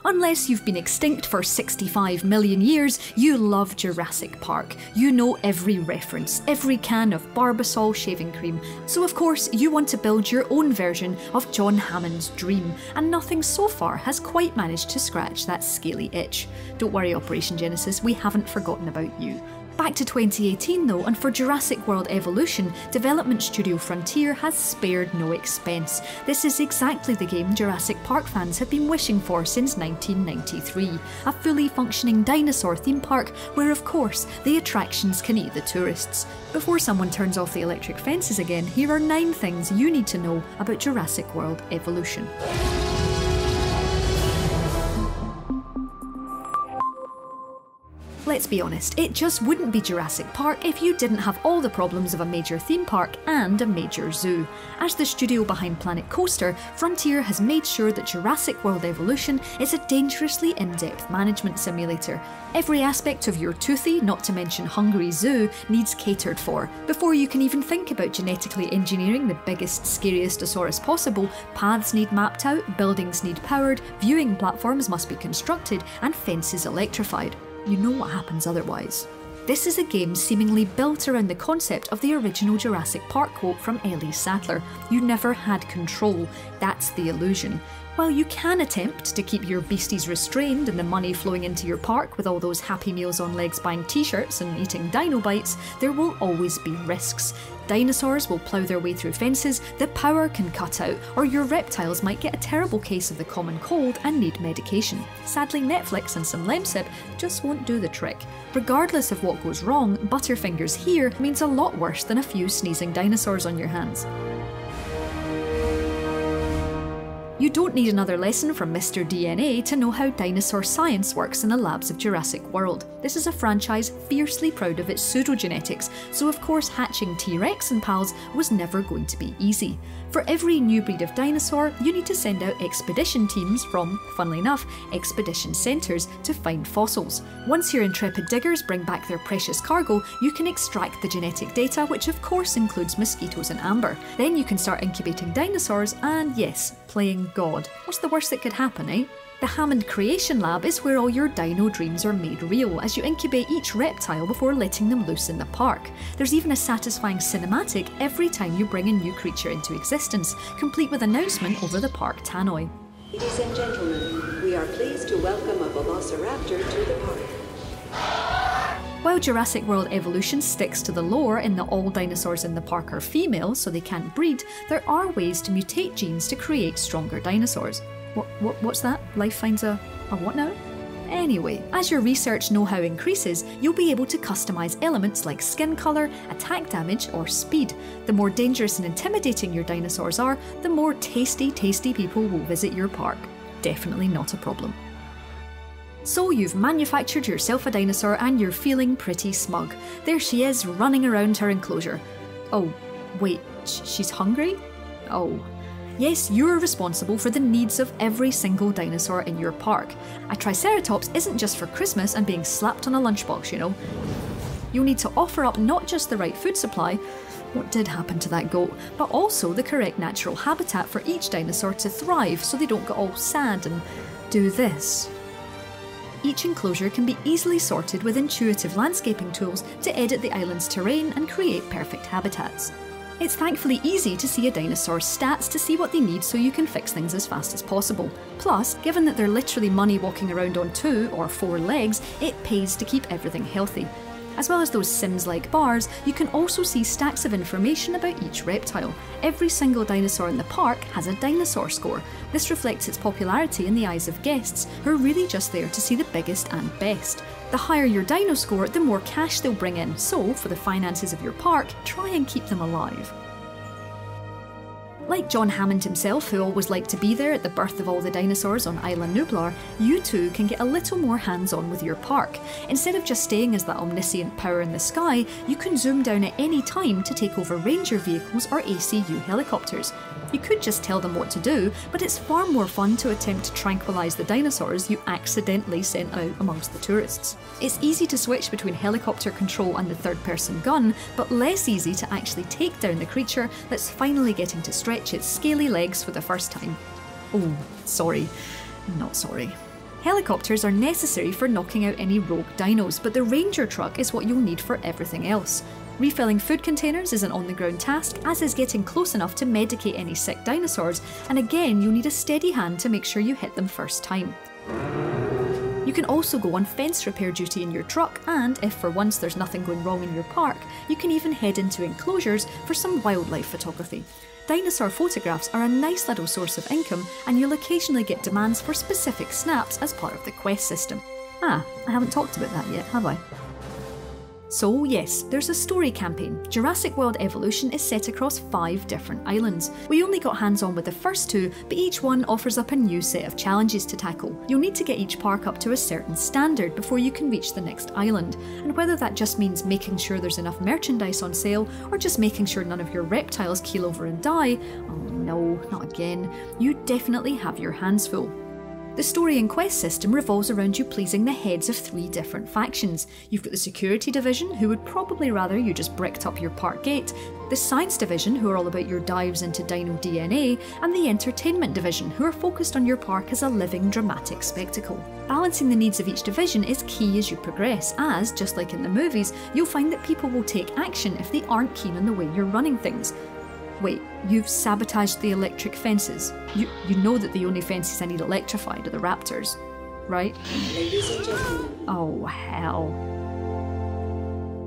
Unless you've been extinct for 65 million years, you love Jurassic Park. You know every reference, every can of Barbasol shaving cream. So of course you want to build your own version of John Hammond's dream, and nothing so far has quite managed to scratch that scaly itch. Don't worry, Operation Genesis, we haven't forgotten about you. Back to 2018 though, and for Jurassic World Evolution, development studio Frontier has spared no expense. This is exactly the game Jurassic Park fans have been wishing for since 1993. A fully functioning dinosaur theme park where of course the attractions can eat the tourists. Before someone turns off the electric fences again, here are 9 things you need to know about Jurassic World Evolution. Let's be honest, it just wouldn't be Jurassic Park if you didn't have all the problems of a major theme park and a major zoo. As the studio behind Planet Coaster, Frontier has made sure that Jurassic World Evolution is a dangerously in-depth management simulator. Every aspect of your toothy, not to mention hungry zoo needs catered for. Before you can even think about genetically engineering the biggest, scariest dinosaurs possible, paths need mapped out, buildings need powered, viewing platforms must be constructed, and fences electrified. You know what happens otherwise. This is a game seemingly built around the concept of the original Jurassic Park quote from Ellie Sattler: "You never had control, that's the illusion." While you can attempt to keep your beasties restrained and the money flowing into your park with all those Happy Meals on legs buying t-shirts and eating dino bites, there will always be risks. Dinosaurs will plough their way through fences, the power can cut out, or your reptiles might get a terrible case of the common cold and need medication. Sadly, Netflix and some Lemsip just won't do the trick. Regardless of what goes wrong, Butterfingers here means a lot worse than a few sneezing dinosaurs on your hands. You don't need another lesson from Mr. DNA to know how dinosaur science works in the labs of Jurassic World. This is a franchise fiercely proud of its pseudogenetics, so of course hatching T-Rex and pals was never going to be easy. For every new breed of dinosaur, you need to send out expedition teams from, funnily enough, expedition centres to find fossils. Once your intrepid diggers bring back their precious cargo, you can extract the genetic data, which of course includes mosquitoes and amber. Then you can start incubating dinosaurs and, yes, playing God. What's the worst that could happen, eh? The Hammond Creation Lab is where all your dino dreams are made real as you incubate each reptile before letting them loose in the park. There's even a satisfying cinematic every time you bring a new creature into existence, complete with announcement over the park tannoy. Ladies and gentlemen, we are pleased to welcome a velociraptor to the park. While Jurassic World Evolution sticks to the lore in that all dinosaurs in the park are female so they can't breed, there are ways to mutate genes to create stronger dinosaurs. What's that? Life finds a what now? Anyway, as your research know-how increases, you'll be able to customise elements like skin colour, attack damage or speed. The more dangerous and intimidating your dinosaurs are, the more tasty people will visit your park. Definitely not a problem. So you've manufactured yourself a dinosaur and you're feeling pretty smug. There she is, running around her enclosure. Oh, wait, she's hungry? Oh. Yes, you're responsible for the needs of every single dinosaur in your park. A Triceratops isn't just for Christmas and being slapped on a lunchbox, you know. You'll need to offer up not just the right food supply, what did happen to that goat, but also the correct natural habitat for each dinosaur to thrive so they don't get all sad and do this. Each enclosure can be easily sorted with intuitive landscaping tools to edit the island's terrain and create perfect habitats. It's thankfully easy to see a dinosaur's stats to see what they need so you can fix things as fast as possible. Plus, given that they're literally money walking around on 2 or 4 legs, it pays to keep everything healthy. As well as those Sims-like bars, you can also see stacks of information about each reptile. Every single dinosaur in the park has a dinosaur score. This reflects its popularity in the eyes of guests, who are really just there to see the biggest and best. The higher your dino score, the more cash they'll bring in, so for the finances of your park, try and keep them alive. Like John Hammond himself, who always liked to be there at the birth of all the dinosaurs on Isla Nublar, you too can get a little more hands-on with your park. Instead of just staying as that omniscient power in the sky, you can zoom down at any time to take over ranger vehicles or ACU helicopters. You could just tell them what to do, but it's far more fun to attempt to tranquilise the dinosaurs you accidentally sent out amongst the tourists. It's easy to switch between helicopter control and the third-person gun, but less easy to actually take down the creature that's finally getting to stretch its scaly legs for the first time. Oh, sorry. Not sorry. Helicopters are necessary for knocking out any rogue dinos, but the Ranger truck is what you'll need for everything else. Refilling food containers is an on-the-ground task, as is getting close enough to medicate any sick dinosaurs, and again you'll need a steady hand to make sure you hit them first time. You can also go on fence repair duty in your truck, and if for once there's nothing going wrong in your park, you can even head into enclosures for some wildlife photography. Dinosaur photographs are a nice little source of income, and you'll occasionally get demands for specific snaps as part of the quest system. I haven't talked about that yet, have I? So yes, there's a story campaign. Jurassic World Evolution is set across 5 different islands. We only got hands on with the first 2, but each one offers up a new set of challenges to tackle. You'll need to get each park up to a certain standard before you can reach the next island, and whether that just means making sure there's enough merchandise on sale, or just making sure none of your reptiles keel over and die, oh no, not again, you definitely have your hands full. The story and quest system revolves around you pleasing the heads of 3 different factions. You've got the security division, who would probably rather you just bricked up your park gate, the science division, who are all about your dives into dino DNA, and the entertainment division, who are focused on your park as a living dramatic spectacle. Balancing the needs of each division is key as you progress, as, just like in the movies, you'll find that people will take action if they aren't keen on the way you're running things. Wait, you've sabotaged the electric fences. You know that the only fences I need electrified are the raptors, right? Ladies and gentlemen. Oh, hell.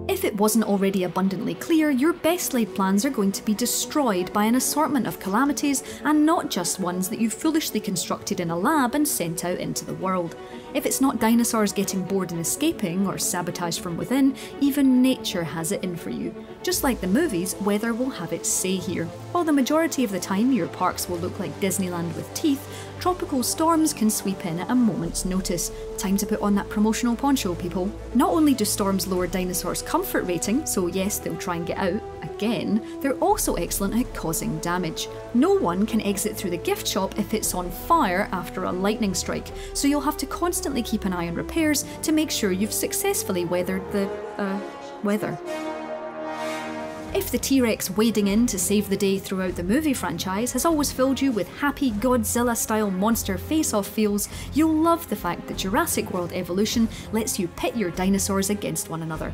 If it wasn't already abundantly clear, your best laid plans are going to be destroyed by an assortment of calamities, and not just ones that you've foolishly constructed in a lab and sent out into the world. If it's not dinosaurs getting bored and escaping, or sabotage from within, even nature has it in for you. Just like the movies, weather will have its say here. While the majority of the time your parks will look like Disneyland with teeth, tropical storms can sweep in at a moment's notice. Time to put on that promotional poncho, people. Not only do storms lower dinosaurs' comfort rating, so yes, they'll try and get out, again, they're also excellent at causing damage. No one can exit through the gift shop if it's on fire after a lightning strike, so you'll have to constantly keep an eye on repairs to make sure you've successfully weathered the, weather. If the T-Rex wading in to save the day throughout the movie franchise has always filled you with happy Godzilla-style monster face-off feels, you'll love the fact that Jurassic World Evolution lets you pit your dinosaurs against one another.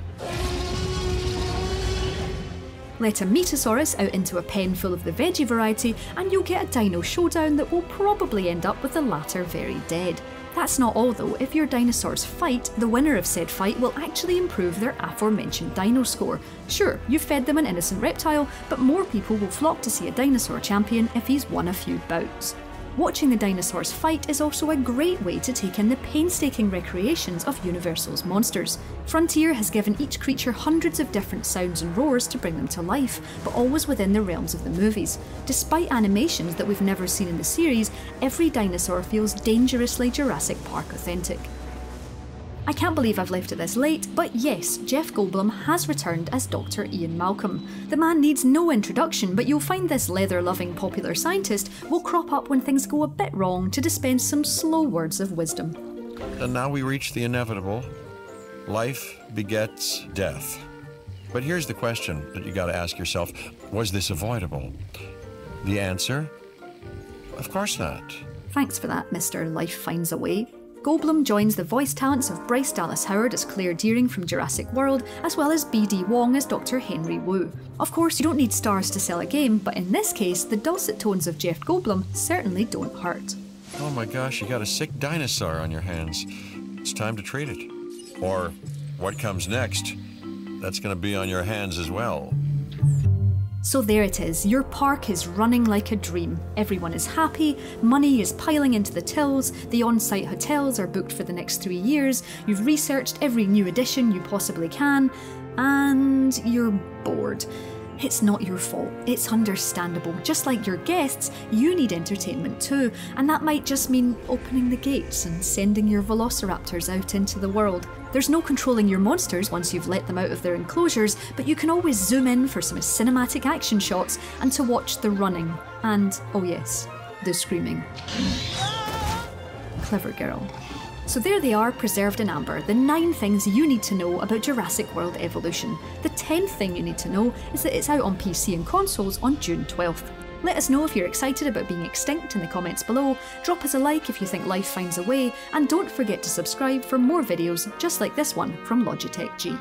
Let a Metasaurus out into a pen full of the veggie variety and you'll get a dino showdown that will probably end up with the latter very dead. That's not all though. If your dinosaurs fight, the winner of said fight will actually improve their aforementioned dino score. Sure, you've fed them an innocent reptile, but more people will flock to see a dinosaur champion if he's won a few bouts. Watching the dinosaurs fight is also a great way to take in the painstaking recreations of Universal's monsters. Frontier has given each creature hundreds of different sounds and roars to bring them to life, but always within the realms of the movies. Despite animations that we've never seen in the series, every dinosaur feels dangerously Jurassic Park authentic. I can't believe I've left it this late, but yes, Jeff Goldblum has returned as Dr. Ian Malcolm. The man needs no introduction, but you'll find this leather-loving popular scientist will crop up when things go a bit wrong to dispense some slow words of wisdom. And now we reach the inevitable. Life begets death. But here's the question that you gotta ask yourself, was this avoidable? The answer? Of course not. Thanks for that, Mr. Life Finds a Way. Goldblum joins the voice talents of Bryce Dallas Howard as Claire Dearing from Jurassic World, as well as B.D. Wong as Dr. Henry Wu. Of course, you don't need stars to sell a game, but in this case, the dulcet tones of Jeff Goldblum certainly don't hurt. Oh my gosh, you got a sick dinosaur on your hands. It's time to treat it. Or what comes next, that's gonna be on your hands as well. So there it is, your park is running like a dream. Everyone is happy, money is piling into the tills, the on-site hotels are booked for the next 3 years, you've researched every new addition you possibly can, and you're bored. It's not your fault, it's understandable. Just like your guests, you need entertainment too, and that might just mean opening the gates and sending your velociraptors out into the world. There's no controlling your monsters once you've let them out of their enclosures, but you can always zoom in for some cinematic action shots and to watch the running. And, oh yes, the screaming. Clever girl. So there they are, preserved in amber, the 9 things you need to know about Jurassic World Evolution. The 10th thing you need to know is that it's out on PC and consoles on June 12th. Let us know if you're excited about being extinct in the comments below, drop us a like if you think life finds a way, and don't forget to subscribe for more videos just like this one from Logitech G.